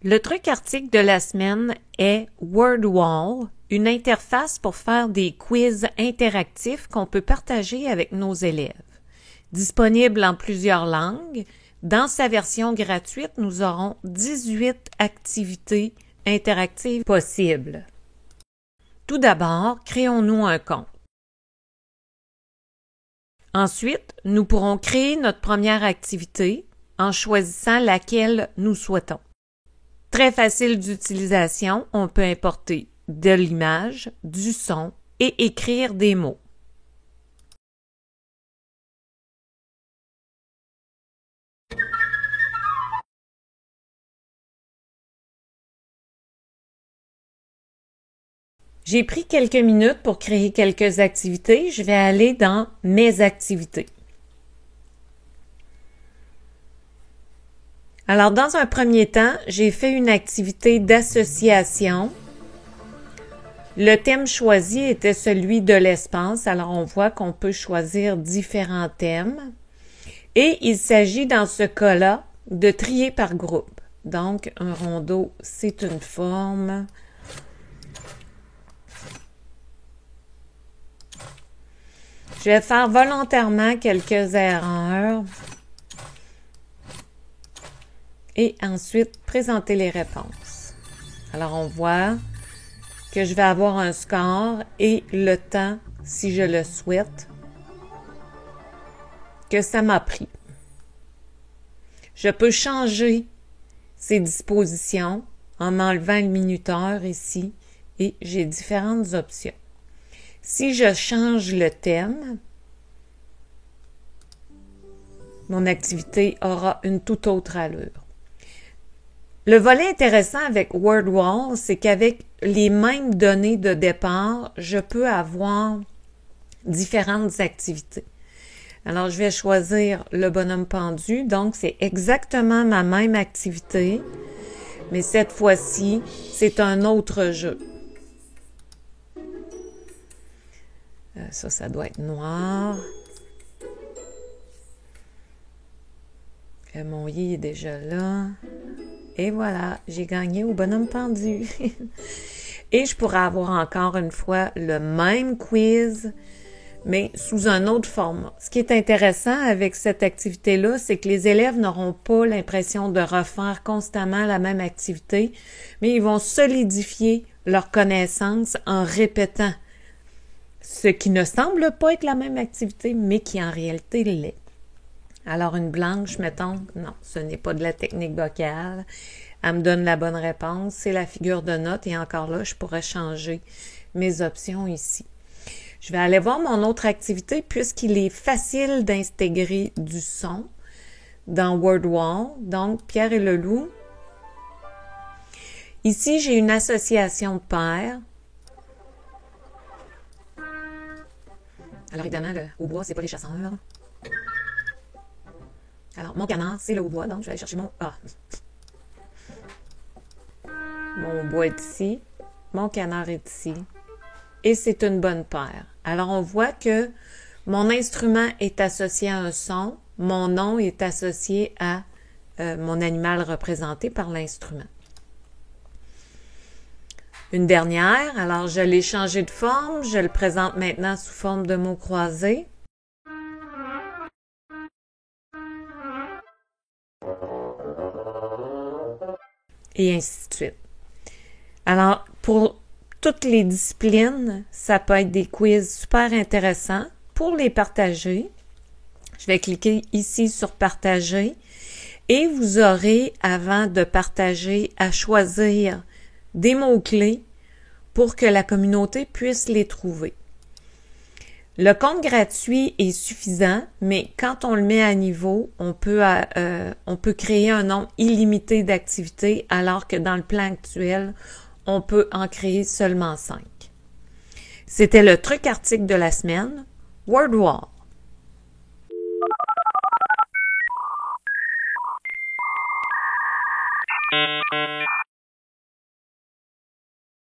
Le truc article de la semaine est WordWall, une interface pour faire des quiz interactifs qu'on peut partager avec nos élèves. Disponible en plusieurs langues, dans sa version gratuite, nous aurons 18 activités interactives possibles. Tout d'abord, créons-nous un compte. Ensuite, nous pourrons créer notre première activité en choisissant laquelle nous souhaitons. Très facile d'utilisation, on peut importer de l'image, du son et écrire des mots. J'ai pris quelques minutes pour créer quelques activités. Je vais aller dans « Mes activités ». Alors, dans un premier temps, j'ai fait une activité d'association. Le thème choisi était celui de l'espace. Alors, on voit qu'on peut choisir différents thèmes. Et il s'agit, dans ce cas-là, de trier par groupe. Donc, un rondeau, c'est une forme. Je vais faire volontairement quelques erreurs. Et ensuite, présenter les réponses. Alors, on voit que je vais avoir un score et le temps, si je le souhaite, que ça m'a pris. Je peux changer ces dispositions en enlevant le minuteur ici et j'ai différentes options. Si je change le thème, mon activité aura une toute autre allure. Le volet intéressant avec WordWall, c'est qu'avec les mêmes données de départ, je peux avoir différentes activités. Alors, je vais choisir le bonhomme pendu. Donc, c'est exactement ma même activité, mais cette fois-ci, c'est un autre jeu. Ça doit être noir. Mon i est déjà là. Et voilà, j'ai gagné au bonhomme pendu. Et je pourrais avoir encore une fois le même quiz, mais sous un autre format. Ce qui est intéressant avec cette activité-là, c'est que les élèves n'auront pas l'impression de refaire constamment la même activité, mais ils vont solidifier leurs connaissances en répétant ce qui ne semble pas être la même activité, mais qui en réalité l'est. Alors, une blanche, mettons, non, ce n'est pas de la technique vocale. Elle me donne la bonne réponse. C'est la figure de note et encore là, je pourrais changer mes options ici. Je vais aller voir mon autre activité puisqu'il est facile d'intégrer du son dans WordWall. Donc, Pierre et le loup. Ici, j'ai une association de paires. Alors, évidemment, le hautbois, c'est pas les chasseurs. Alors, mon canard, c'est le hautbois, donc je vais aller chercher mon A. Mon bois est ici, mon canard est ici, et c'est une bonne paire. Alors, on voit que mon instrument est associé à un son, mon nom est associé à mon animal représenté par l'instrument. Une dernière, alors je l'ai changé de forme, je le présente maintenant sous forme de mots croisés. Et ainsi de suite. Alors, pour toutes les disciplines, ça peut être des quiz super intéressants. Pour les partager, je vais cliquer ici sur « Partager » et vous aurez, avant de partager, à choisir des mots-clés pour que la communauté puisse les trouver. Le compte gratuit est suffisant, mais quand on le met à niveau, on peut créer un nombre illimité d'activités, alors que dans le plan actuel, on peut en créer seulement 5. C'était le truc article de la semaine, WordWall.